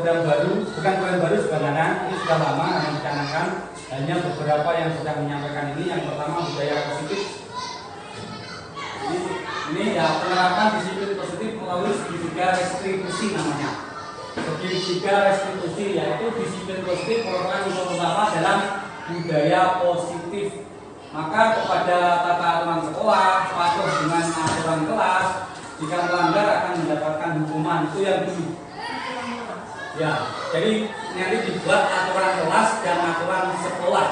program baru, bukan program baru sebenarnya, ini sudah lama yang dicanangkan. Hanya beberapa yang sedang menyampaikan ini. Yang pertama budaya positif. Ini ya penerapan disiplin positif melalui segitiga restitusi namanya. Segitiga restitusi yaitu disiplin positif merupakan unsur utama dalam budaya positif. Maka kepada tata aturan sekolah, patuh dengan aturan kelas, jika melanggar akan mendapatkan hukuman. Itu yang dulu. Ya, jadi nanti dibuat aturan kelas dan aturan sekolah.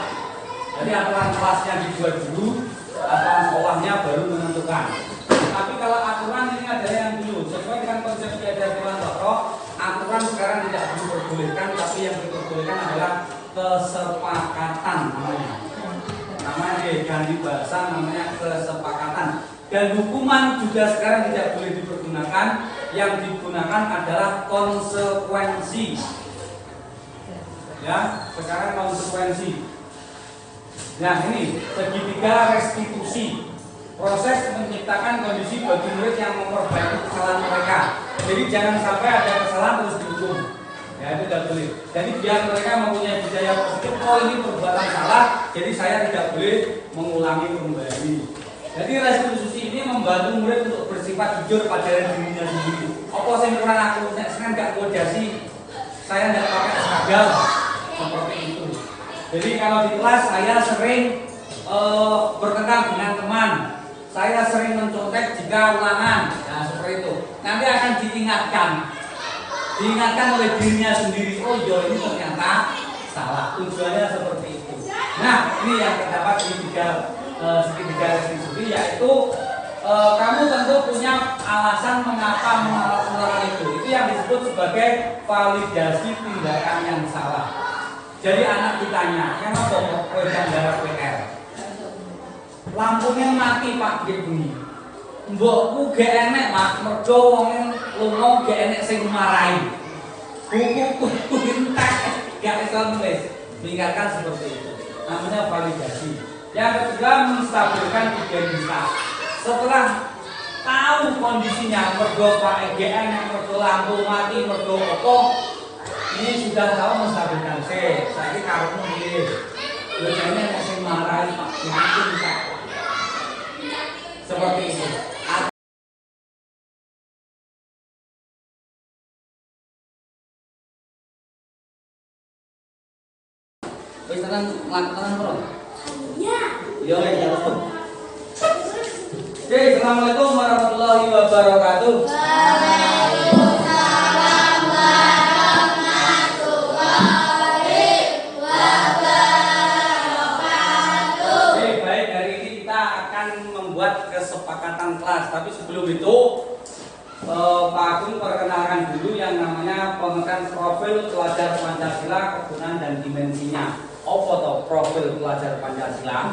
Jadi aturan kelasnya dibuat dulu, aturan sekolahnya baru menentukan. Tapi kalau aturan ini ada yang dulu sesuai dengan konsep keadilan pokok. Aturan sekarang tidak diperbolehkan, tapi yang diperbolehkan adalah kesepakatan namanya. Namanya ganti bahasa namanya kesepakatan. Dan hukuman juga sekarang tidak boleh dipergunakan. Yang digunakan adalah konsekuensi. Ya, sekarang konsekuensi. Nah ini segitiga restitusi. Proses menciptakan kondisi bagi murid yang memperbaiki kesalahan mereka. Jadi jangan sampai ada kesalahan terus dihukum. Ya itu tidak boleh. Jadi biar mereka mempunyai budaya positif. Oh ini perbuatan salah, jadi saya tidak boleh mengulangi kembali. Jadi restitusi ini membantu murid untuk bersifat jujur pada dirinya sendiri. Apa sih kurang aku? Saya nggak kodasi, saya nggak pakai seragam seperti itu. Jadi kalau di kelas saya sering bertengkar dengan teman. Saya sering mencontek jika ulangan, nah seperti itu. Nanti akan diingatkan oleh dirinya sendiri. Oh iya ini ternyata salah. Tujuannya seperti itu. Nah ini yang terdapat di segitiga restitusi, yaitu kamu tentu punya alasan mengapa melakukan itu. Itu yang disebut sebagai validasi tindakan yang salah. Jadi anak ditanya, yang apa darah PR? Lampunya mati Pak nggih bunyi. Mbokku gak enek Pak, mergo wong lunga gak enek sing marahi. Bukuku entek gak iso nulis. Mengingatkan seperti itu. Namanya validasi. Yang kedua menstabilkan identitas. Setelah tahu kondisinya mergo Pak gak enek, mergo lampu mati, mergo apa, ini sudah tahu menstabilkan. Saiki karepmu piye? Lho jane nek sing marahi Pak, mungkin bisa. Seperti itu. Wis tenan lakukan bro? Iya. Iya ya betul. Oke, assalamualaikum warahmatullahi wabarakatuh. Waalaikumsalam warahmatullahi wabarakatuh. Oke, baik, hari ini kita akan membuat kesepakatan kelas. Tapi sebelum itu Pak Agung perkenalkan dulu yang namanya pengertian profil pelajar Pancasila, kegunaan dan dimensinya. Apa toh profil pelajar Pancasila?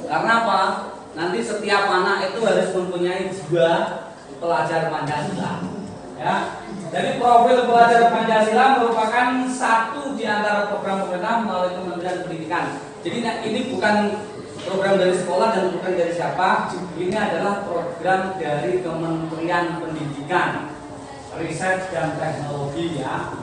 Karena apa? Nanti setiap anak itu harus mempunyai jiwa pelajar Pancasila. Ya. Jadi profil pelajar Pancasila merupakan satu di antara program pemerintah melalui Kementerian Pendidikan. Jadi ini bukan program dari sekolah dan bukan dari siapa. Ini adalah program dari Kementerian Pendidikan, Riset dan Teknologi ya.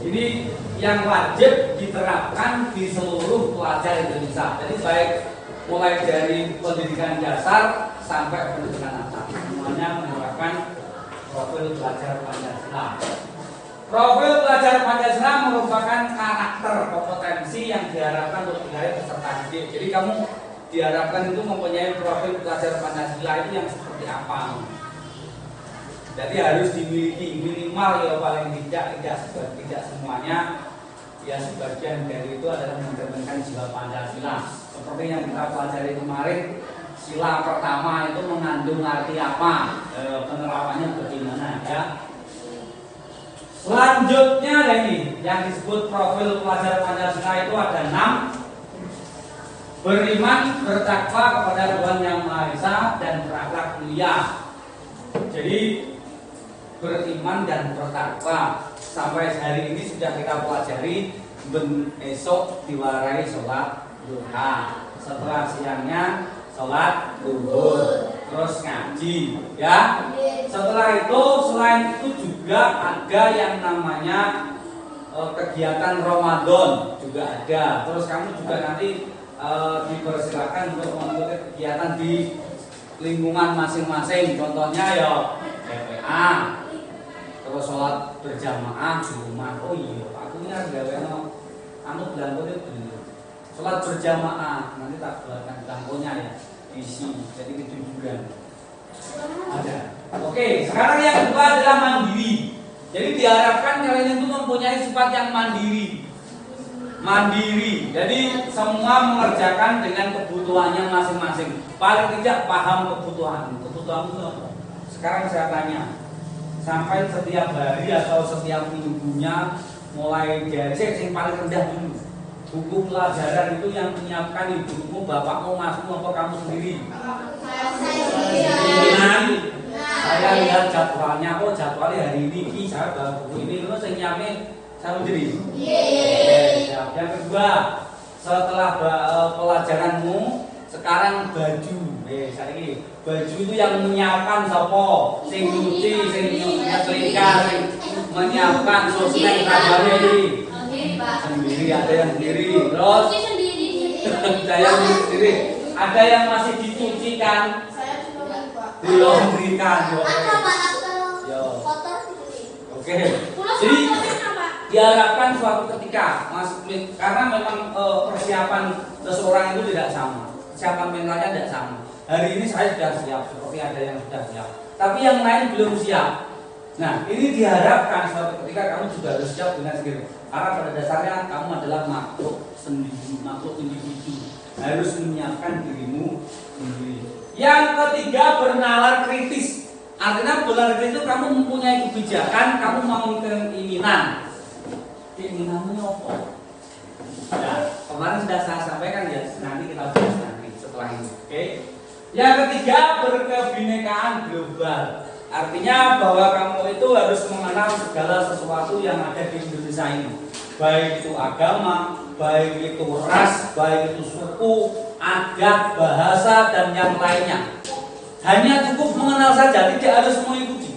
Ini yang wajib diterapkan di seluruh pelajar Indonesia. Jadi baik mulai dari pendidikan dasar sampai pendidikan atas, semuanya menerapkan profil pelajar Pancasila. Profil pelajar Pancasila merupakan karakter kompetensi yang diharapkan untuk diraih peserta didik. Jadi kamu diharapkan itu mempunyai profil pelajar Pancasila itu yang seperti apa? Jadi harus dimiliki minimal ya paling tidak semuanya. Ya sebagian dari itu adalah mencerminkan jiwa Pancasila. Seperti yang kita pelajari kemarin, sila pertama itu mengandung arti apa? Penerapannya bagaimana ya? Selanjutnya ada ini yang disebut profil pelajar Pancasila itu ada 6. Beriman, bertakwa kepada Tuhan Yang Maha Esa dan berakhlak mulia. Jadi beriman dan bertakwa sampai hari ini sudah kita pelajari. Esok diwarai sholat duha, setelah siangnya sholat duhur, terus ngaji ya. Setelah itu selain itu juga juga ada yang namanya kegiatan Ramadan juga ada. Terus kamu juga nanti dipersilakan untuk mengikuti kegiatan di lingkungan masing-masing. Contohnya ya PPA, terus sholat berjamaah di rumah. Oh iya, aku ini harus gawe anu belangko itu sholat berjamaah. Nanti tak buatkan belangkonya ya isi. Jadi kejujuran ada. Oke, sekarang yang kedua adalah mandiri. Jadi diharapkan kalian itu mempunyai sifat yang mandiri. Mandiri. Jadi semua mengerjakan dengan kebutuhannya masing-masing. Paling tidak paham kebutuhan. Kebutuhan itu apa? Sekarang saya tanya, sampai setiap hari atau setiap minggunya, mulai dari yang paling rendah dulu, buku pelajaran itu yang menyiapkan ibumu, bapakmu, masmu, atau kamu sendiri? Saya lihat jadwalnya, oh jadwalnya hari ini saya bawa buku ini, terus yang nyiapin saya sendiri. Yang kedua, setelah pelajaranmu, sekarang baju. Saya ini baju itu yang menyiapkan sopo, sing nyuci, sing nyetrika, sing menyiapkan sosmed kabarnya ini. Sendiri, ada yang sendiri. Terus saya sendiri. Ada yang masih dicucikan. Dilondrikan. Oke. Jadi diharapkan suatu ketika Mas, karena memang persiapan seseorang itu tidak sama, persiapan mentalnya tidak sama. Hari ini saya sudah siap, seperti ada yang sudah siap, tapi yang lain belum siap. Nah, ini diharapkan suatu ketika kamu juga harus siap dengan sendiri. Karena pada dasarnya kamu adalah makhluk sendiri, makhluk individu, harus menyiapkan dirimu sendiri. Yang ketiga, bernalar kritis. Artinya bernalar kritis itu kamu mempunyai kebijakan, kamu mau keinginan. Keinginanmu apa? Nah, kemarin sudah saya sampaikan ya, nanti kita bahas nanti setelah ini. Oke. Yang ketiga, berkebinekaan global. Artinya bahwa kamu itu harus mengenal segala sesuatu yang ada di Indonesia ini. Baik itu agama, baik itu ras, baik itu suku, adat, bahasa, dan yang lainnya. Hanya cukup mengenal saja, tidak harus mengikuti.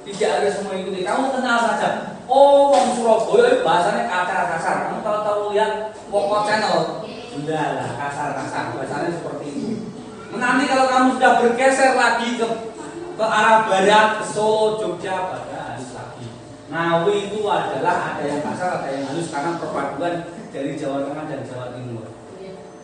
Tidak harus mengikuti, kamu kenal saja. Oh, orang Surabaya bahasanya kasar-kasar. Kamu tahu-tahu lihat Pokok Channel, sudah lah kasar-kasar, bahasanya seperti itu. Nanti kalau kamu sudah bergeser lagi ke arah barat, ke Solo, Jogja, pada halus lagi. Ngawi itu adalah ada yang kasar, ada yang halus karena perpaduan dari Jawa Tengah dan Jawa Timur.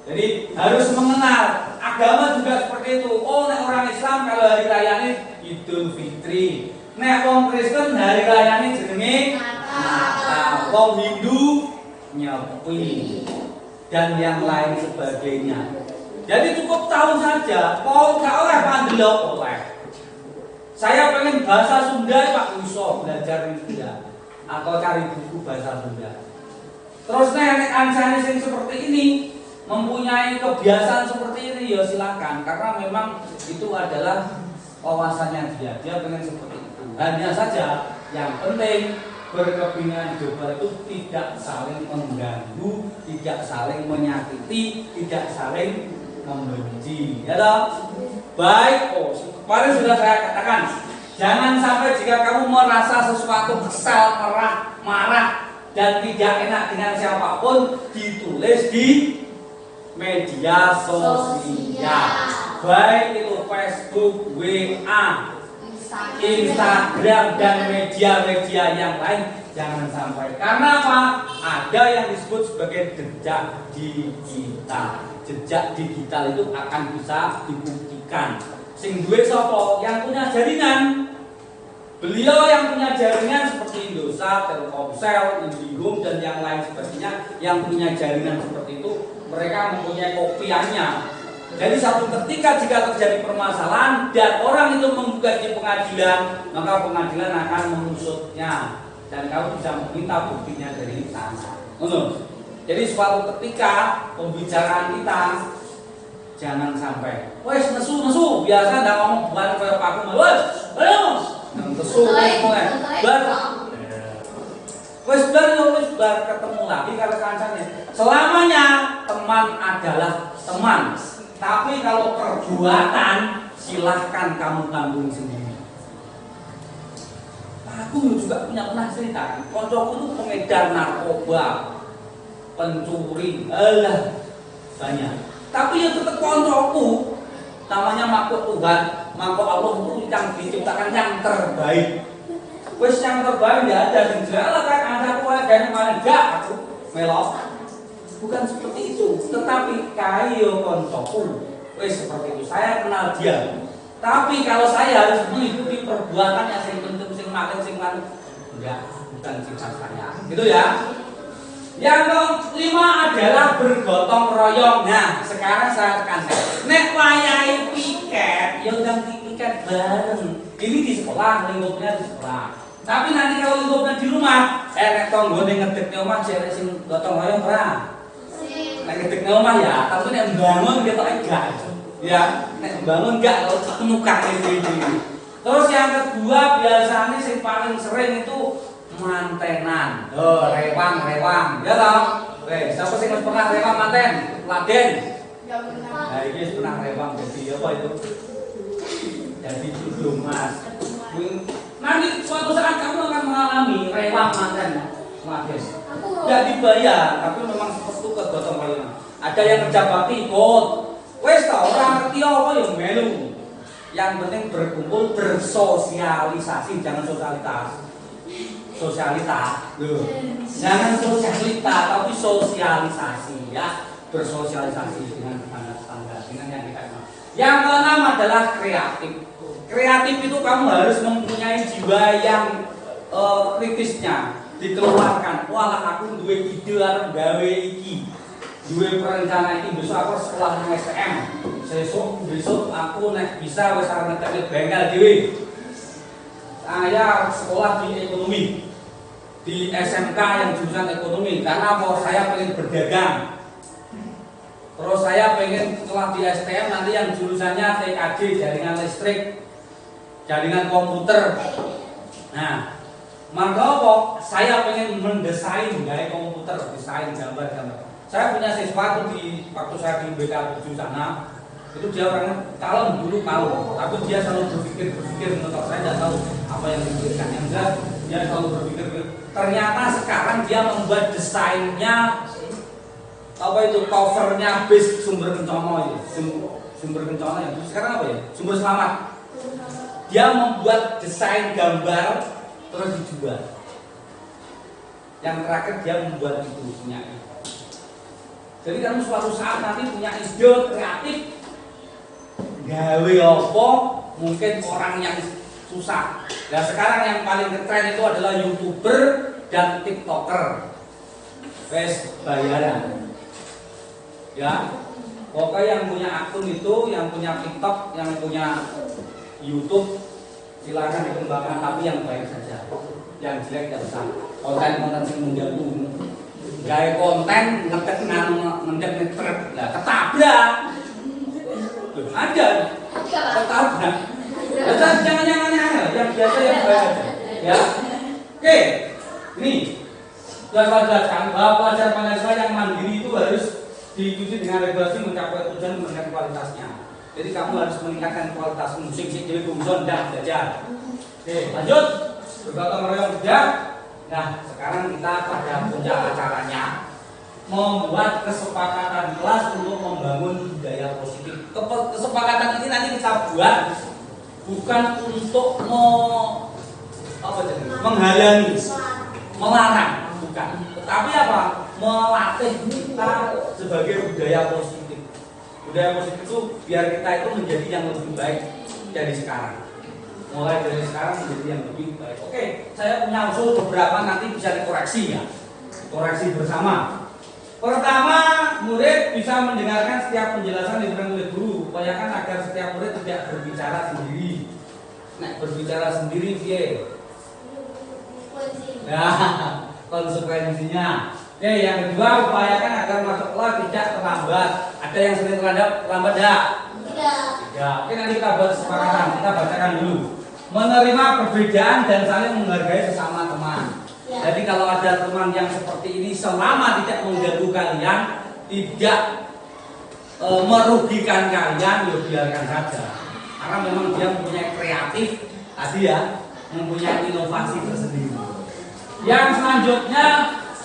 Jadi harus mengenal. Agama juga seperti itu. Oh, nek orang Islam kalau hari raya ini Idul Fitri. Nek wong Kristen hari raya ini jenenge Natal. Wong Hindu Nyepi dan yang lain sebagainya. Jadi cukup tahu saja. Oh, gak oleh pandelok oleh. Saya pengen bahasa Sunda, Pak Wiso belajar Sunda atau cari buku bahasa Sunda. Terus nek ancane sing seperti ini mempunyai kebiasaan seperti ini ya silakan, karena memang itu adalah wawasannya dia pengen seperti itu. Hanya saja yang penting berkebinekaan global itu tidak saling mengganggu, tidak saling menyakiti, tidak saling membenci, ya toh? Baik, kemarin sudah saya katakan, jangan sampai jika kamu merasa sesuatu kesal, marah dan tidak enak dengan siapapun, ditulis di media sosial, baik itu Facebook, WA, Instagram dan media-media yang lain, jangan sampai. Karena apa? Ada yang disebut sebagai jejak digital. Jejak digital itu akan bisa dibuktikan. Sing duwe sapa? Yang punya jaringan. Beliau yang punya jaringan seperti Indosat, Telkomsel, Indihome dan yang lain sebagainya, yang punya jaringan seperti itu, mereka mempunyai kopiannya. Jadi satu ketika jika terjadi permasalahan dan orang itu menggugat di pengadilan, maka pengadilan akan mengusutnya dan kamu bisa meminta buktinya dari sana. Jadi suatu ketika pembicaraan kita jangan sampai, wes nesu, biasa ndak ngomong bukan kayak paku, wes, ayo, nesu, wes bar ketemu lagi kalau kancane. Selamanya teman adalah teman. Tapi kalau perbuatan silahkan kamu tanggung sendiri. Aku juga pernah cerita, koncoku itu pengedar narkoba, pencuri, alah banyak. Tapi yang tetap koncoku, namanya makhluk Tuhan, makhluk Allah itu yang diciptakan yang terbaik. Wes yang terbaik nggak ada yang jelas kan ada aku kayaknya malah enggak aku melok. Bukan seperti itu, tetapi kayo koncoku, wes seperti itu. Saya kenal dia. Tapi kalau saya harus mengikuti perbuatan yang sing penting sing makan sing manu, enggak, bukan sifat saya. Gitu ya. Yang kelima adalah bergotong royong. Nah, sekarang saya tekankan. Nek wayahe piket, ya udah piket bareng. Ini di sekolah, lingkupnya di sekolah. Tapi nanti kalau lingkupnya di rumah, nek tonggone ngedek omah cewek sing gotong royong ora. Nek ngedek omah ya, tapi nek mbangun ketok enggak. Ya, nek bangun enggak kalau temukan ini. Terus yang kedua biasanya yang paling sering itu mantenan. Oh, rewang. Ya toh? Siapa sih yang pernah rewang manten? Laden. Nah, ini pernah rewang jadi apa itu? Jadi judul Mas. Nanti suatu saat kamu akan mengalami rewang manten. Laden. Enggak dibayar, tapi memang seperti itu kegotong royong. Ada yang kerja bakti ikut. Wes tau orang ngerti apa yang melu. Yang penting berkumpul, bersosialisasi, jangan sosialitas. Sosialita, loh. Jangan sosialita, tapi sosialisasi ya. Bersosialisasi dengan tetangga-tetangga, dengan yang kita kenal. Yang keenam adalah kreatif. Kreatif itu kamu harus mempunyai jiwa yang kritisnya, dikeluarkan. Walah aku duwe ide arep gawe iki. Dua perencana ini besok aku sekolah nang STM. Besok aku nek bisa wis arep ngetek bengkel dhewe. Saya sekolah di ekonomi. Di SMK yang jurusan ekonomi karena apa? Saya pengen berdagang. Terus saya pengen setelah di STM nanti yang jurusannya TKJ, jaringan listrik, jaringan komputer. Nah, maka apa? Saya pengen mendesain gaya komputer, desain gambar-gambar. Saya punya siswa itu di waktu saya di BK7 sana, itu dia orangnya kalem dulu kalem, tapi dia selalu berpikir menurut saya tidak tahu apa yang dipikirkan. Yang jelas dia selalu berpikir. Ternyata sekarang dia membuat desainnya apa itu covernya base sumber kencono itu sumber kencono itu sekarang apa ya sumber selamat. Dia membuat desain gambar terus dijual. Yang terakhir dia membuat itu punya. Jadi kamu suatu saat nanti punya ide kreatif gawe apa mungkin orang yang susah. Nah sekarang yang paling ngetren itu adalah YouTuber dan TikToker. Wes bayaran. Ya. Pokoknya yang punya akun itu, yang punya TikTok, yang punya YouTube silakan dikembangkan tapi yang baik saja. Yang jelek tidak usah. Konten-konten yang mengganggu. Gaya konten ngetek ngetrep lah ketabrak. Ada ketabrak. Jangan yang biasa yang baik aja. Ya. Oke. Ini sudah saya jelaskan bahwa pelajar Pancasila yang mandiri itu harus diikuti dengan regulasi mencapai tujuan meningkatkan kualitasnya. Jadi kamu harus meningkatkan kualitas musik jadi bungson dan belajar. Oke, lanjut. Bergotong royong sudah. Nah, sekarang kita pada puncak acaranya membuat kesepakatan kelas untuk membangun budaya positif. Kesepakatan ini nanti kita buat bukan untuk menghalangi, melarang, bukan. Tetapi apa? Melatih kita sebagai budaya positif. Budaya positif itu biar kita itu menjadi yang lebih baik dari sekarang. Mulai dari sekarang menjadi yang lebih baik. Oke, saya punya usul beberapa nanti bisa dikoreksi ya. Koreksi bersama. Pertama, murid bisa mendengarkan setiap penjelasan yang diberikan oleh guru. Upayakan agar setiap murid tidak berbicara sendiri. Nah, berbicara sendiri dia. Nah, konsekuensinya. Oke, yang kedua, upayakan agar masuk kelas tidak terlambat. Ada yang sering terlambat tidak? Tidak. Oke, nanti kita buat kesepakatan. Kita bacakan dulu. Menerima perbedaan dan saling menghargai sesama teman. Ya. Jadi kalau ada teman yang seperti ini selama tidak mengganggu kalian, tidak merugikan kalian, ya biarkan saja. Karena memang dia mempunyai kreatif tadi ya, mempunyai inovasi tersendiri. Yang selanjutnya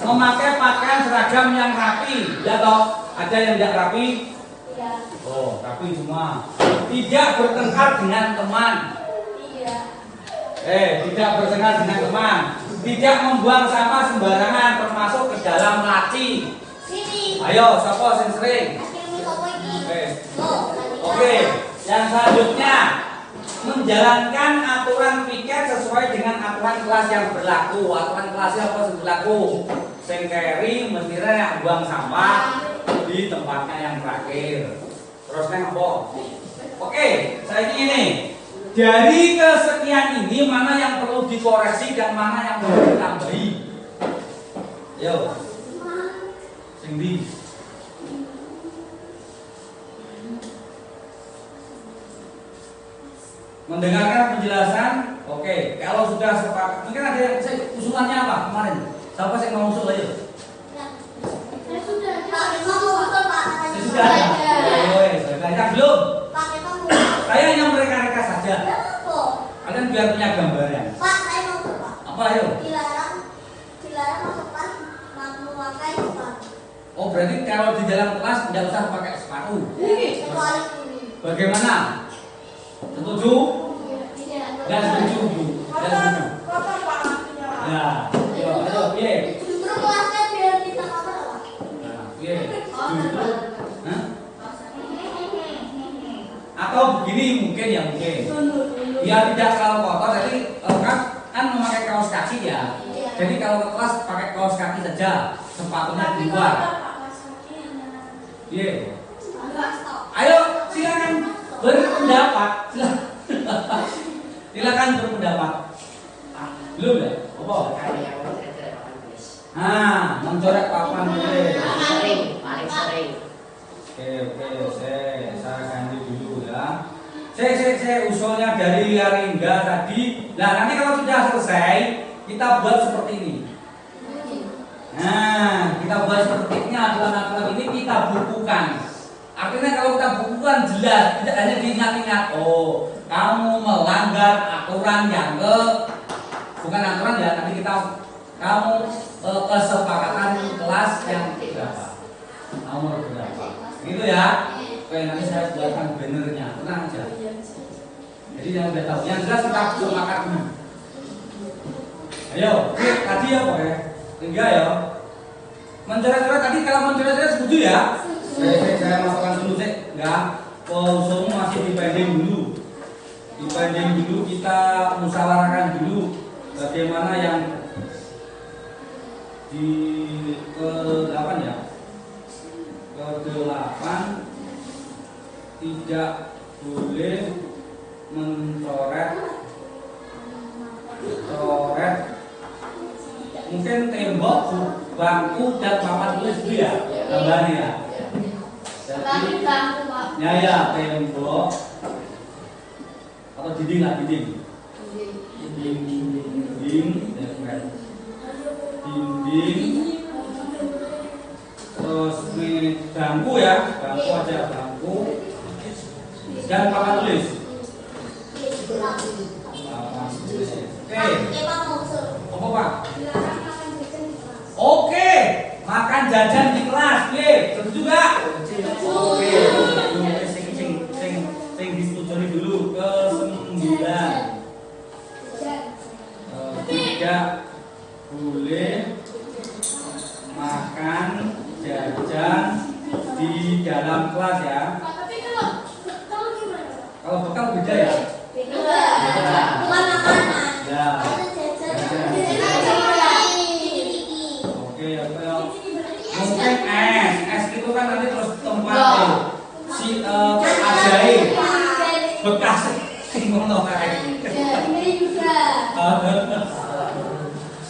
memakai pakaian seragam yang rapi, ya toh? Ada yang tidak rapi? Iya. Oh, rapi semua. Tidak bertengkar dengan teman. Iya. Tidak bertengkar dengan teman. Tidak membuang sampah sembarangan, termasuk ke dalam laci. Sini. Ayo, siapa yang sering? Akhirnya apa ini? Oke. Oke, yang selanjutnya menjalankan aturan piket sesuai dengan aturan kelas yang berlaku. Aturan kelasnya apa yang berlaku? Sing keri mestinya buang sampah di tempatnya yang terakhir. Terus neng apa? Oke, saya ini dari kesekian ini mana yang perlu dikoreksi dan mana yang perlu ditambahi? Yo, sing di. Mendengarkan penjelasan, oke. Kalau sudah sepakat, mungkin ada yang usulannya apa kemarin? Siapa yang mau usul aja? Saya sudah. Pak, kamu betul Pak. Saya sudah. Saya belum. Pak, kamu. Saya hanya mereka-reka saja. Kenapa? Kalian biar punya gambaran. Pak, saya mau betul Pak. Apa ayo? Dilarang masuk kelas memakai sepatu. Oh berarti kalau di dalam kelas tidak usah pakai sepatu. Kecuali ini. Bagaimana? Setuju? Iya. Dan setuju Bu. Dan setuju. Kotor Pak lakinya Pak. Ya. Ayo, piye? Justru kelasnya biar kita kotor Pak. Nah, piye? Kotor. Hah? Atau begini mungkin ya mungkin. Biar tidak terlalu kotor, jadi kan memakai kaos kaki ya. Iya. Jadi kalau ke kelas pakai kaos kaki saja, sepatunya di luar. Iya. Ayo silakan berpendapat. Silakan berpendapat. Belum ya? Apa? Mencoret papan dulu. Paling sering. Oke, saya ganti dulu ya. Saya usulnya dari Yaringga tadi. Nah, nanti kalau sudah selesai, kita buat seperti ini. Nah, kita buat seperti ini, aturan-aturan ini kita bukukan. Artinya kalau kita bukukan jelas, tidak hanya diingat-ingat. Oh, kamu melanggar aturan yang bukan aturan ya, nanti kamu kesepakatan kelas yang berapa? Nomor berapa? Gitu ya. Oke, nanti saya buatkan bannernya, tenang aja. Jadi yang udah tahu, yang jelas kita sepakat dulu. Ayo, oke, tadi ya Pak ya? Enggak ya? Mencoret-coret tadi, kalau mencoret-coret setuju ya? Saya masukkan dulu sih, enggak. Usulmu masih dipending dulu. Dipending dulu, kita musyawarahkan dulu bagaimana yang di ke-8 ya. Ke-8 tidak boleh mencoret mungkin tembok, bangku dan papan tulis dulu ya gambarnya ya. Jadi ya tembok atau dinding lah dinding terus ini bangku ya, bangku aja bangku dan papan tulis. Oke. Apa Pak? Oke, makan jajan di kelas. Oke, setuju enggak? Oke. Sing disetujui dulu ke-9. Tidak boleh makan jajan di dalam kelas ya. Tapi kalau gimana? Kalau bekal beda ya? Bukan makanan. Ya. Oke, mungkin es itu kan nanti terus tempat si ajaib bekas ngono kae. Ini juga.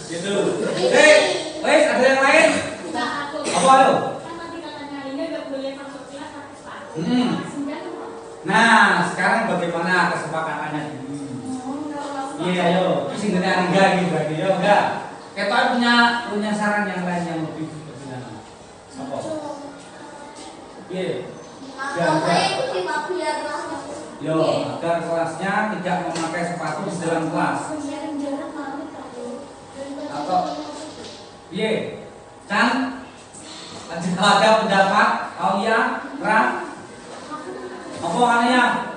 Gitu. Wes ada yang lain? Apa ayo? Nah, sekarang bagaimana kesepakatannya ini? Iya, ayo. Ini sing ngene enggak iki berarti ya enggak. Kita punya saran yang lain yang lebih bagaimana? Apa? Iya. Yo, agar kelasnya tidak memakai sepatu di dalam kelas. Piye? Can? Ada pendapat? Aulia? Ra? Apa anehnya?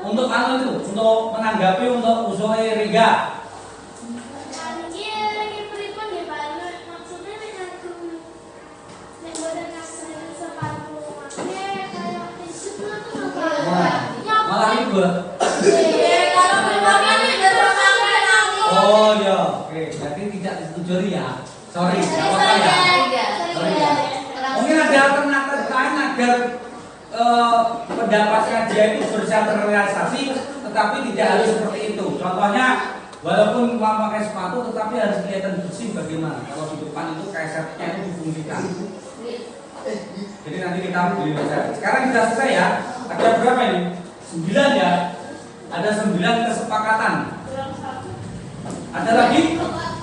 Untuk itu, untuk menanggapi untuk usulnya Riga. Malah ribet. Oh ya, oke. Berarti tidak disetujui ya. Sorry, nggak apa-apa ya. Mungkin ada alternatif lain agar pendapatnya dia itu bisa terrealisasi, tetapi tidak harus seperti itu. Contohnya, walaupun pakai sepatu, tetapi harus kelihatan bersih bagaimana. Kalau di depan itu kesetnya itu difungsikan. Jadi nanti kita beli saja. Sekarang sudah selesai ya. Ada berapa ini? 9 ya. Ada 9 kesepakatan. Ada lagi? Apa?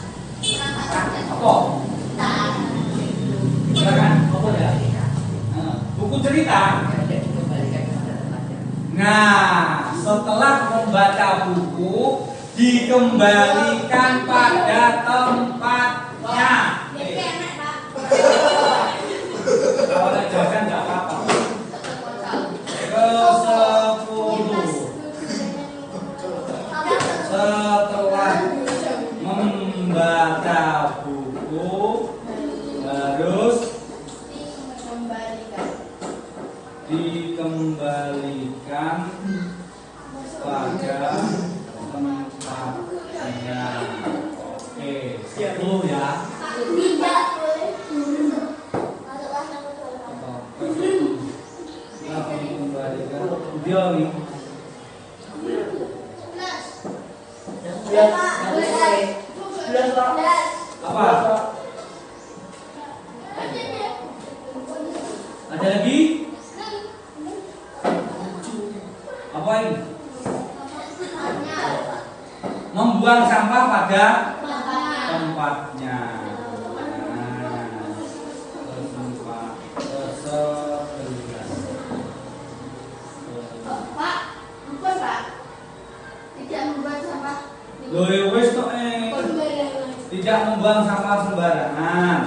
Silakan. Apa ya? Buku cerita. Nah, setelah membaca buku, dikembalikan pada tempatnya. Kalau ada jawaban nggak apa-apa. Ke-10. Setelah membaca buku, harus dikembalikan pada tempatnya. Oke, 10 ya. Dia nih. Apa? Ada lagi? Apa ini? Membuang sampah pada tempatnya. Tidak membuang sampah sembarangan.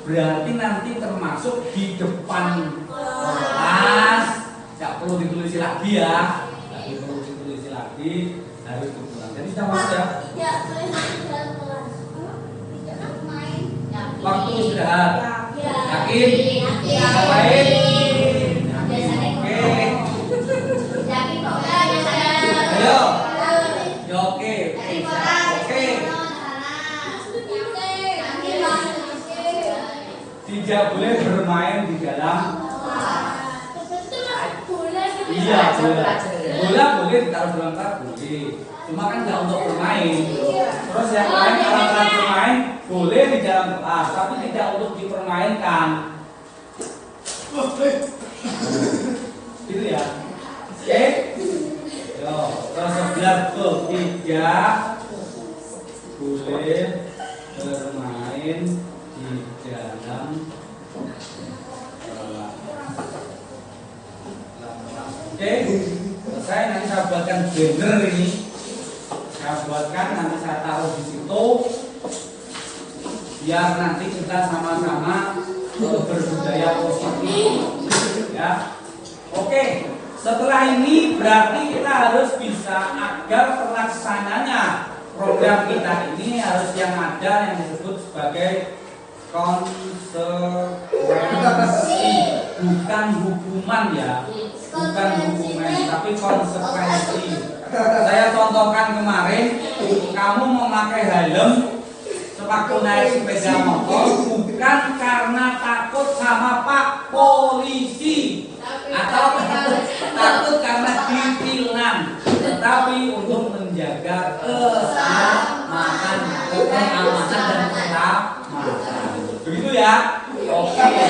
Berarti nanti termasuk di depan kelas. Tidak perlu ditulis lagi ya. Tidak perlu ditulis lagi, harus dibuang. Jadi sudah masuk ya. Waktu istirahat. Yakin? Baik. Ayo. Ya, oke. Tidak boleh bermain di dalam. Iya, bola boleh ditaruh dalam tas boleh. Cuma kan nggak untuk bermain. Terus yang lain alat-alat bermain boleh di dalam kelas, tapi tidak untuk dipermainkan. Gitu ya. Oke. Yo, terus 11 tuh tidak boleh bermain di dalam kelas. Oke, selesai. Nanti saya buatkan banner ini. Saya buatkan, nanti saya taruh di situ. Biar nanti kita sama-sama berbudaya positif. Ya. Oke, setelah ini berarti kita harus bisa agar terlaksananya program kita ini harus yang ada yang disebut sebagai konsekuensi, bukan hukuman ya, bukan hukuman, tapi konsekuensi. Saya contohkan kemarin, kamu memakai helm sewaktu naik sepeda motor bukan karena takut sama Pak Polisi atau takut karena ditilang, tetapi untuk menjaga keamanan dan keselamatan. Begitu ya? Oke.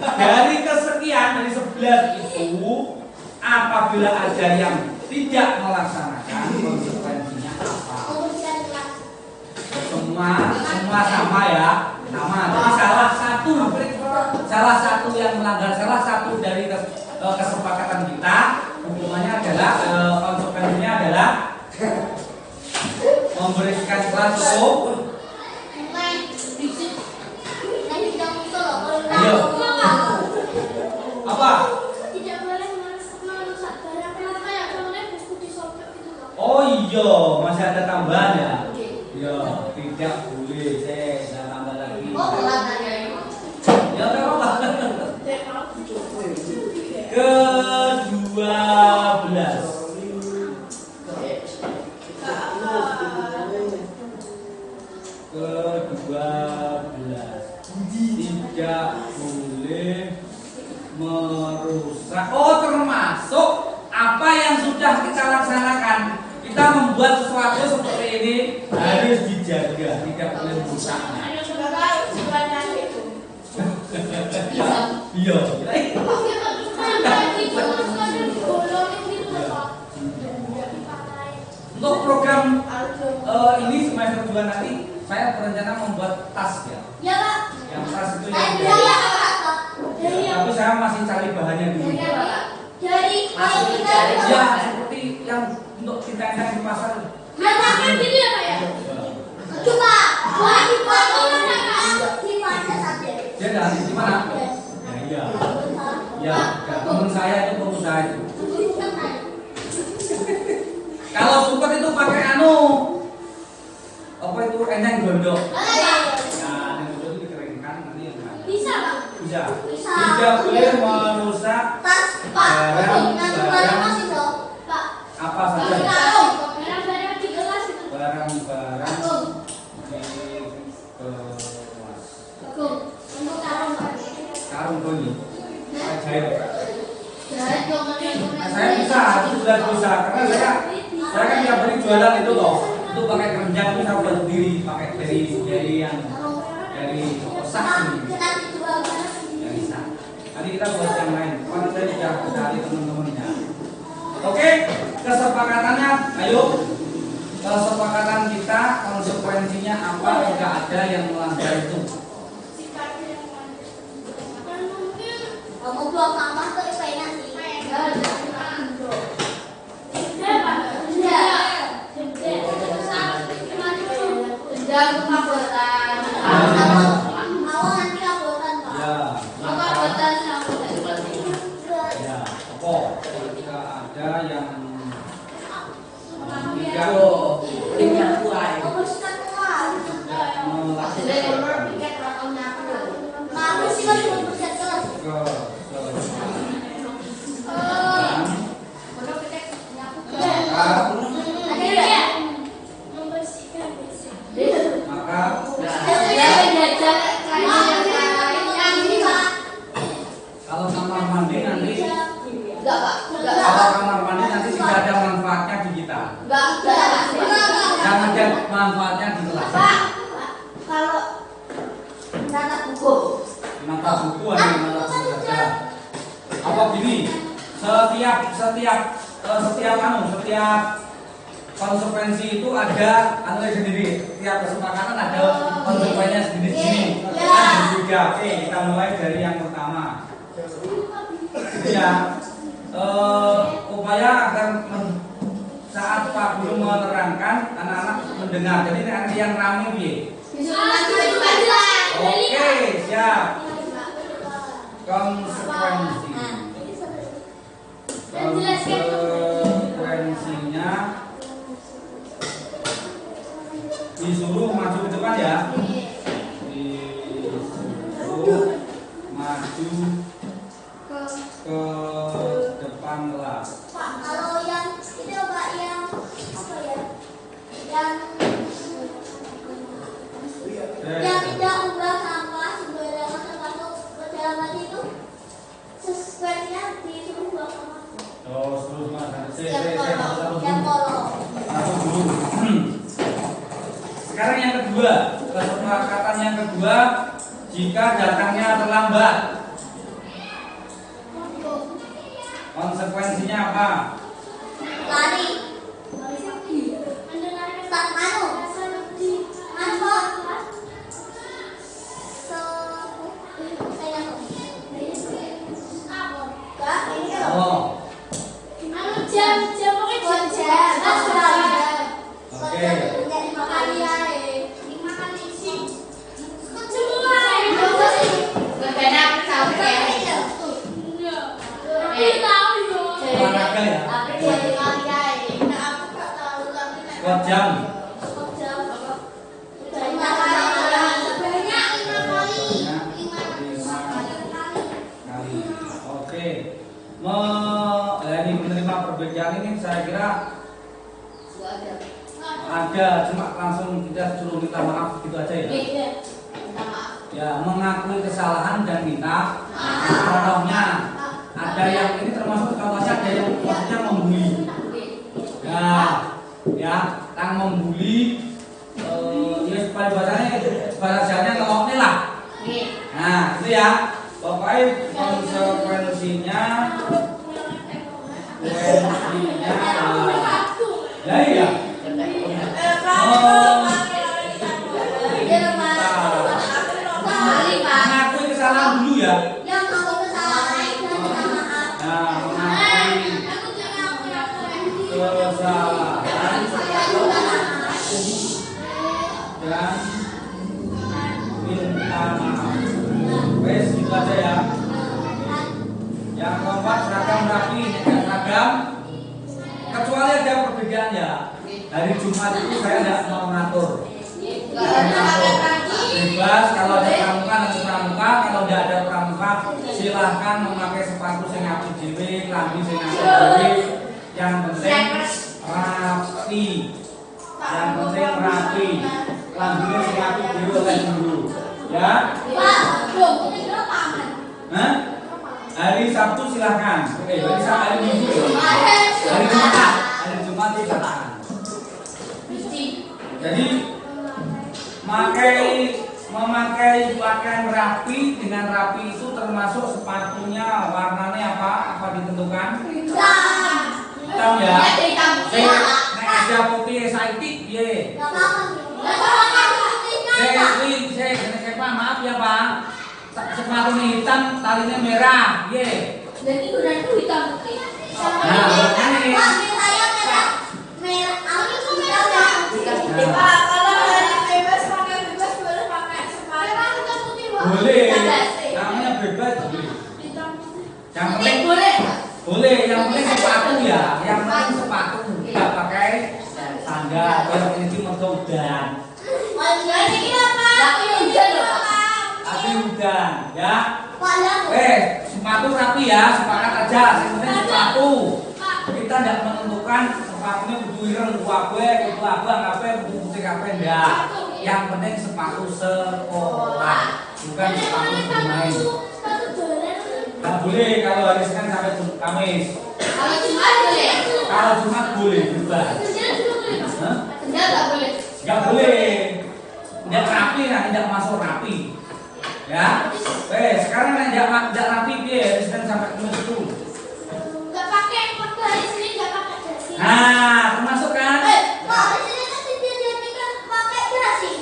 Dari kesekian, dari 11 itu, apabila ada yang tidak melaksanakan, konsekuensinya apa? Semua sama ya, sama. Tapi salah satu yang melanggar, salah satu dari kesepakatan kita, hukumannya adalah konsekuensinya adalah memberikan kelas Apa? Tidak boleh merusak barang kelas kayak contohnya buku disobek gitu loh. Oh iya, masih ada tambahan ya? Iya, tidak boleh. Saya tambah lagi. Oh, telat tanya ini. Ya nggak apa-apa. Ke-12. Tidak boleh merusak. Oh, termasuk apa yang sudah kita laksanakan. Kita membuat sesuatu seperti ini harus dijaga, tidak boleh merusaknya. Iya. Untuk program ini semester 2 nanti saya berencana membuat tas ya. Ya Pak. Yang tas itu Dari yang apa Pak? Dari ya, tapi saya masih cari bahannya dulu. dari Masih kita dicari. Ya, seperti yang untuk ditenteng di pasar. masakan gitu ya Pak ya? Coba, buat di mana di mana saja. Dia dari di mana? Ya, iya. Ya, teman saya itu pengusaha itu. Kalau supet itu pakai anu. Apa itu enyeng gondok? Nah, yang gondok itu dikeringkan nanti yang mana? Bisa Pak? Bisa. Bisa. Tidak boleh merusak Tas Pak. Barang, Barang masih dong Pak. apa saja. Barang-barang di kelas itu. Barang-barang Agung. di kelas. Agung. Untuk karung Pak. Karung bunyi. Saya jahit. Jahit dong. Nah, saya bisa, itu sudah bisa karena saya kan tiap hari jualan itu loh. Itu pakai keranjang itu saya buat sendiri, pakai dari yang dari sak ini. Ya bisa. Nanti kita buat yang lain. Karena saya sudah cari teman-temannya. Oke, kesepakatannya, ayo. Kesepakatan kita konsekuensinya apa? Tidak ada yang melanggar itu. Kamu buang sampah ke IPN sih. Dendam pembuatan. Mau nanti laporan Pak. Ya, Laporan ya. Apa? Jika ada yang tidak Minyak kuai. Membersihkan kelas. melakukan Aku sih kan membersihkan kelas. Ada ya? Membersihkan. Maka Yang ini Pak. kalau kamar mandi nanti Enggak, Pak. Enggak. kalau kamar mandi nanti tidak ada manfaatnya di kita. Enggak. Yang ada manfaatnya di kelas. Pak, kalau menata buku. Mata buku ada mata buku saja. Apa gini? Setiap konsekuensi itu ada anu sendiri. Setiap kesepakatan ada konsekuensinya sendiri-sendiri. Ada juga. Oke, kita mulai dari yang pertama. Ya, upaya agar saat Pak Guru menerangkan anak-anak mendengar. Jadi nanti yang ramai piye? Oke, siap. Konsekuensi. Konsekuensinya disuruh maju ke depan ya. Disuruh maju ke depan kelas. Pak, kalau yang itu Pak yang apa ya? Yang tidak membuang sampah sembarangan termasuk ke dalam hati itu sesuainya disuruh buang sampah. Terus mas, Yang kolong. satu dulu. Sekarang yang kedua, kesepakatan yang kedua, jika datangnya terlambat, konsekuensinya apa? Lari. Tak manu. Manu Pak. Saya Kak, ini kan. Oh, Jam pokoknya jam. oke. 5 kali ya. 5 kali sih. Semua. Berbeda sama kayak. jam? jam sebanyak 5 kali. 5 kali. Oke. Ini menerima perbedaan ini saya kira ada, cuma langsung kita suruh minta maaf gitu aja ya. Ya, mengakui kesalahan dan minta maaf. Contohnya ada yang ini termasuk contohnya ada yang maksudnya membuli. Ya, yang membuli ya supaya bahasanya ngeloknya lah. Nah, itu ya. Pokoknya konsekuensinya ya iya. Mengakui kesalahan dulu ya. Yang aku kesalahan dan minta maaf. Nah, mengakui kesalahan dan minta maaf. Wes gitu aja ya. Yang keempat seragam rapi, tidak seragam. Kecuali ada perbedaan ya. Hari Jumat itu saya tidak mau ngatur. Bebas, kalau ada pramuka nanti pramuka, kalau tidak ada pramuka silahkan memakai sepatu sing apik dhewe, klambi sing apik dhewe. Yang penting rapi. Yang penting rapi. Klambine sing apik dhewe oleh guru. Ya. Hah? Hari Sabtu silahkan. Oke, hari Minggu. Hari Jumat. Hari Jumat silahkan. Jadi memakai pakaian rapi, dengan rapi itu termasuk sepatunya warnanya apa ditentukan? Hitam ya. Nek aja putih saiki piye? Maaf ya Pak. Sepatunya hitam, talinya merah, piye? Jadi udah itu hitam putih. Nah, ini. Boleh, namanya bebas boleh. Yang penting boleh, yang penting sepatu ya, yang penting sepatu nggak pakai sandal. Kalau ini mertodan. Tapi hujan, ya. Sepatu rapi ya, sepakat aja. Yang penting sepatu. Kita tidak menentukan sepatunya kudu ireng, kudu abang, kudu putih enggak. Yang penting sepatu sekolah, bukan sepatu bermain. Nggak boleh kalau hari Senin sampai Kamis. Kalau Jumat boleh. Kalau Jumat boleh, bebas. Sendal nggak boleh. Nggak boleh. Tidak rapi, tidak masuk rapi. Ya. Sekarang tidak rapi dia hari Senin sampai Kamis itu. Nggak pakai hari Senin, nggak pakai dasi. Nah, termasuk kan? Hari Senin kan dia pakai dasi.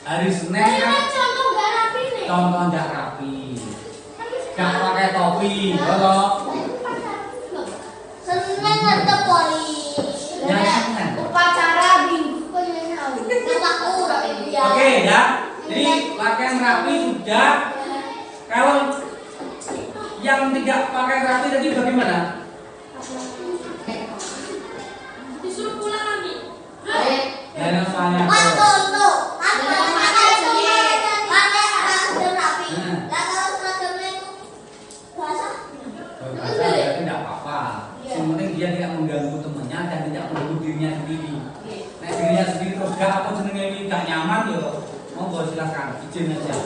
Hari Senin kan Contoh nggak rapi nih. contoh nggak rapi. Nggak pakai topi, kalau Senin tetap poli. yang Senin. Upacara minggu. Oke ya. Jadi pakaian rapi sudah. Kalau yang tidak pakai rapi tadi bagaimana? Disuruh pulang lagi. Jangan soalnya. Berarti tidak apa-apa. Yang penting dia tidak mengganggu temannya dan tidak mengganggu dirinya sendiri. Nah dirinya sendiri terus gak apa jenenge ini gak nyaman ya, monggo silakan izin aja.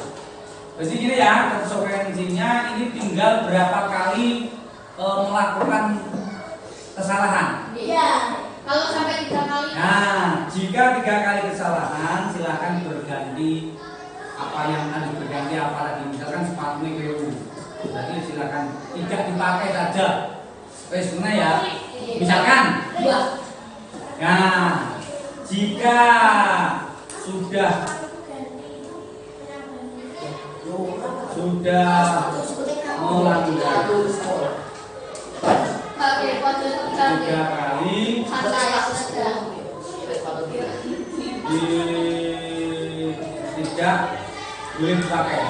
Jadi gini ya, konsekuensinya ini tinggal berapa kali melakukan kesalahan. Iya. Kalau sampai 3 kali. Nah, jika 3 kali kesalahan, silakan berganti apa yang harus berganti apalagi misalkan sepatunya keliru. Berarti silakan tidak dipakai saja. Sebenarnya ya. Misalkan 2. Nah, jika sudah melanggar 3 kali tidak boleh dipakai.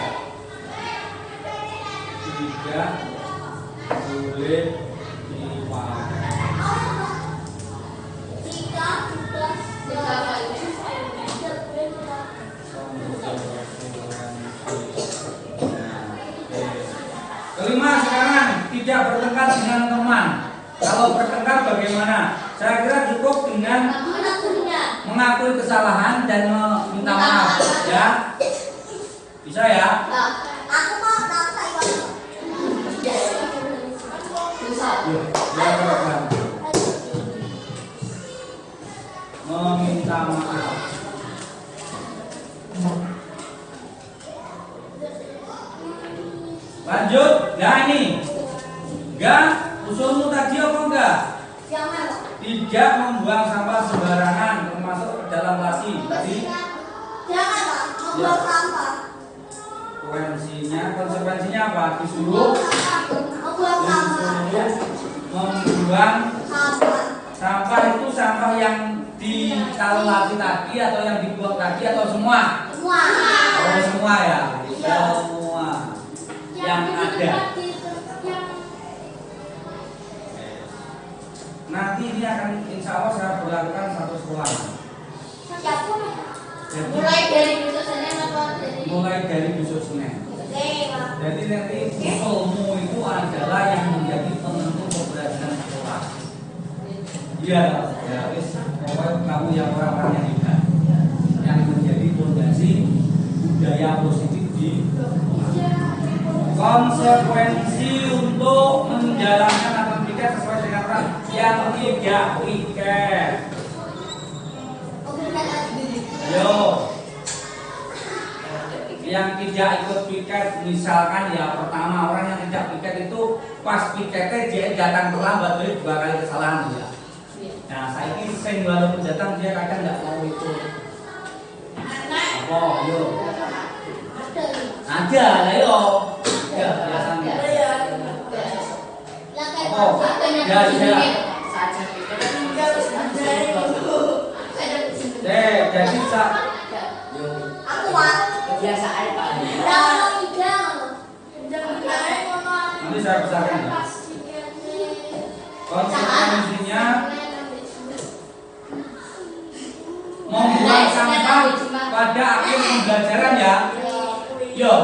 Tidak boleh dipakai. tidak bertengkar dengan teman. Kalau bertengkar bagaimana? Saya kira cukup dengan mengakui kesalahan dan meminta maaf, ya. Bisa ya? Aku mau tahu saya. Yuk, ya, program. Meminta maaf. Lanjut, nah ini. Enggak, usulmu tadi apa enggak? Yang mana? Tidak membuang sampah sembarangan, termasuk ke dalam lasi. Tadi Jangan Pak, membuang sampah. konsekuensinya apa? Disuruh Membuang sampah. membuang Sampah. sampah. Itu sampah yang ditaruh lasi tadi atau yang dibuang tadi atau semua? Semua. Oh, semua ya. Semua yang ada. Nanti ini akan insya Allah saya berlakukan satu sekolah. Siapa? Jadi, Mulai dari besok Senin atau dari mulai dari besok Senin. Oke, Pak. Jadi nanti usulmu itu adalah yang menjadi penentu keberhasilan sekolah. Iya, ya wis. Pokoknya kamu yang orang-orang yang hebat, yang menjadi fondasi budaya positif di konsekuensi untuk menjalankan atau piket sesuai dengan peran yang tidak piket. Oke, kita lagi. Ayo, yang tidak ikut piket, misalkan ya pertama orang yang tidak piket itu pas piketnya dia datang terlambat, jadi 2 kali kesalahan ya. Nah, saya ini sing walaupun datang dia kadang nggak mau ikut. Apa? Yo. Ada lah yo. Ya biasanya. Apa? Ya ya. Jadi yo. Aku Pak. kebiasaan Pak. Nanti saya besarkan ya. Konsekuensinya membuang sampah pada akhir pembelajaran ya. Yo.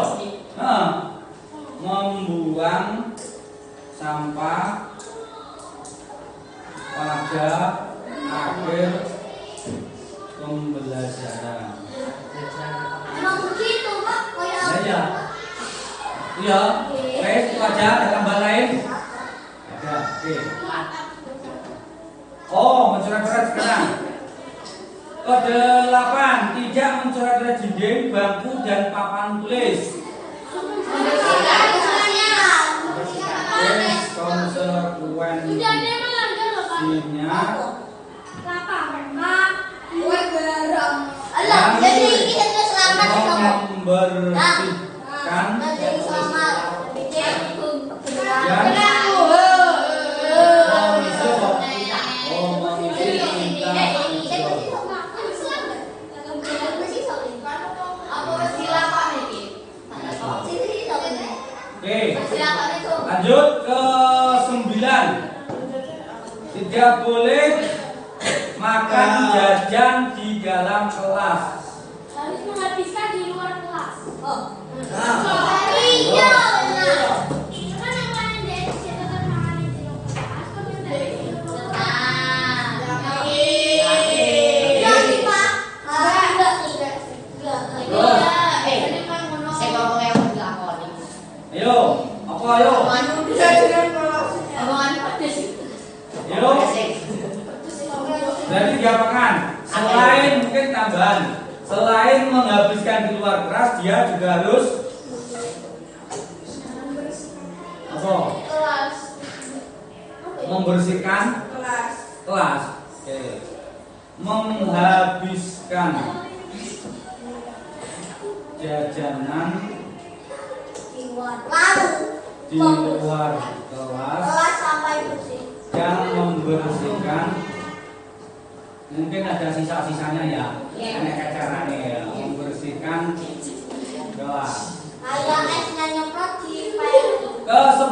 Membuang sampah pada akhir pembelajaran. Emang begitu Pak? Ya ya. Iya. Itu aja, ada tambah lain. Ada. Oke. Oh, mencoret-coret sekarang. Kode 8, tidak mencoret-coret dinding, bangku dan papan tulis. Konsekuensinya Jadi ini kita selamat ya kamu. membersihkan Jadi selamat. Oke, lanjut ke 9. Tidak boleh makan jajan di dalam kelas. Harus menghabiskan di luar kelas. Oh. Iya. Itu kan yang paling dari catatan makan di luar kelas. Kan yang dari Ayo, apa ayo? Ayo. Jadi diapakan? Selain mungkin tambahan, selain menghabiskan di luar kelas, dia juga harus apa? kelas. Membersihkan kelas. Oke. Menghabiskan jajanan di luar kelas Sampai bersih. dan membersihkan, mungkin ada sisa-sisanya ya, kayak caranya ya, membersihkan kelas. Kayak esnya nyemprot di file. Ke 10.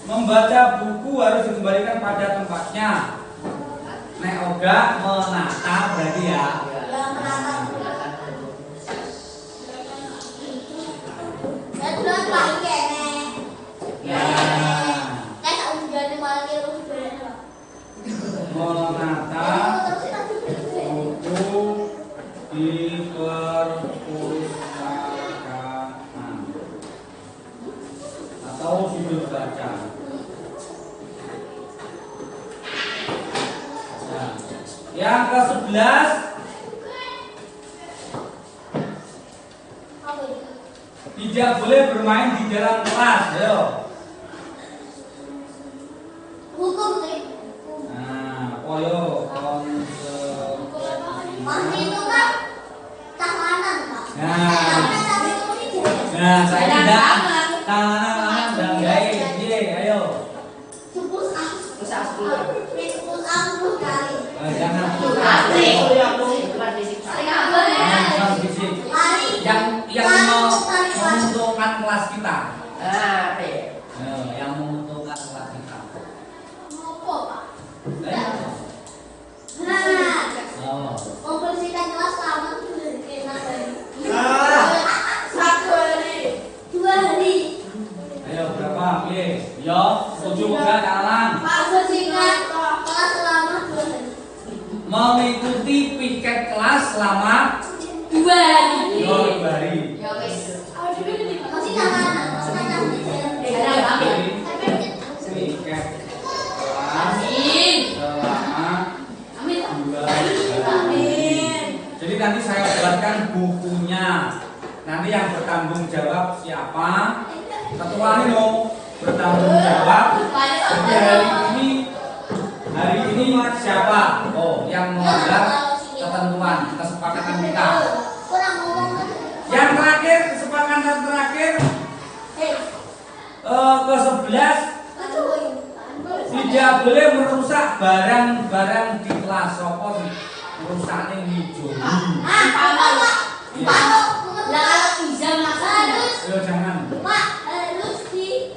Membaca buku harus dikembalikan pada tempatnya. Nek oga menata berarti ya. Yang menata. di perpustakaan atau sudut baca. Nah, yang ke-11 Apa itu? tidak boleh bermain di dalam kelas. Ayo. Hukum sih. Nah, koyo Pasti itu kan tahanan, Pak. Nah. Tapi itu tidak. Nah, saya Jangan tidak banget. tangan dan gaya. Ayo. Sepuluh Terus aku bilang. sepuluh kali. Jangan Asli. Bukan fisik. Jangan fisik. Lari. Yang Lari, lari, lari. menguntungkan kelas kita. Apa ya? Yang menguntungkan kelas kita. Ngopo, Pak? Ayo. Nah, Oh. membersihkan kelas lama itu enak banget. Satu hari. 2 hari. Ayo berapa? Oke. Yo, setuju enggak Alan? Membersihkan kelas selama 2 hari. Mengikuti piket kelas selama 2 hari. 2 hari. Ya wis. Masih tahanan, masih tahanan. Ada apa? Piket kelas Amin. selama Amin. 2 hari. Amin. Jadi nanti saya buatkan bukunya. Nanti yang bertanggung jawab siapa? Ketua Nino bertanggung jawab. Jadi hari ini siapa? Oh, yang melanggar ketentuan kesepakatan kita. Kurang ngomong kan? Yang terakhir, kesepakatan terakhir ke-11 tidak boleh merusak barang-barang di kelas. Sopor merusaknya hijau. Lah kalau izin maksudnya. Ayo jangan. Pak, harus di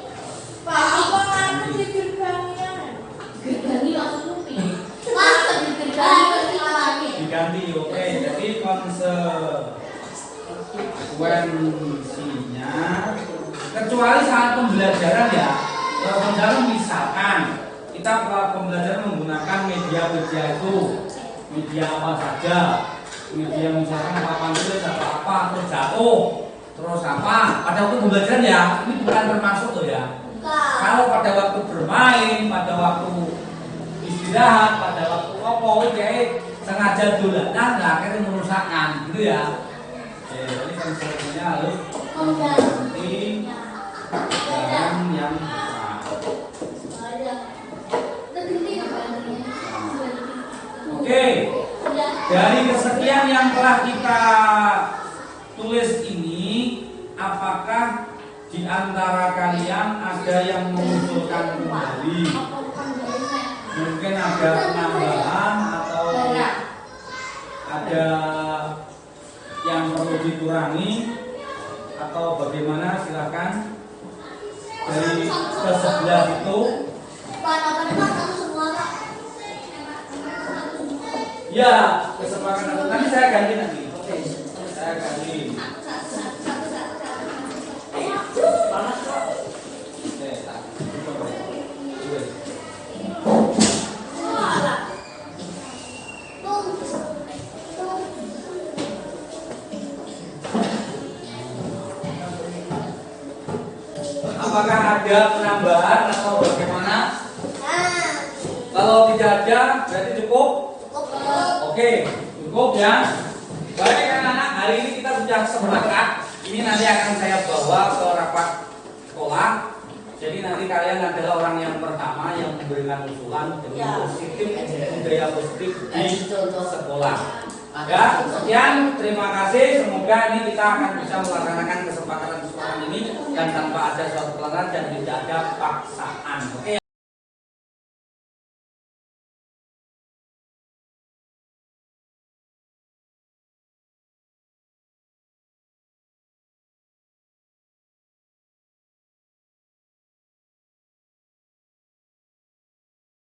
Gergangi maksudnya piye? Pak, Gergangi lagi. Diganti, oke. Jadi konsekuensinya kecuali saat pembelajaran ya. Kalau pembelajaran misalkan kita pembelajaran menggunakan media itu, media apa saja, media misalkan papan tulis atau apa, terus jatuh, terus apa, pada waktu pembelajaran ya, ini bukan termasuk tuh ya. Kalau pada waktu bermain, pada waktu istirahat, pada waktu apa, kayak sengaja dolanan, nah akhirnya merusakkan, gitu ya. Oke, ini konsepnya harus mengganti barang yang rusak. Oke, dari kesekian yang telah kita tulis ini, apakah di antara kalian ada yang mengusulkan kembali? Mungkin ada penambahan atau ada yang perlu dikurangi atau bagaimana? Silakan. Dari ke-11 itu ya kesepakatan. Nanti saya ganti nanti. Oke, saya ganti. Panas kok. Oke, tak. Apakah ada penambahan atau bagaimana? Kalau tidak ada, berarti cukup. Oke, cukup ya. Baik anak-anak, hari ini kita sudah sepakat. Ini nanti akan saya bawa ke rapat sekolah. Jadi nanti kalian adalah orang yang pertama yang memberikan usulan dengan positif, budaya positif di sekolah. Ya, sekian, terima kasih. Semoga ini kita akan bisa melaksanakan kesepakatan ini dan tanpa ada suatu pelanggaran dan tidak ada paksaan. Oke.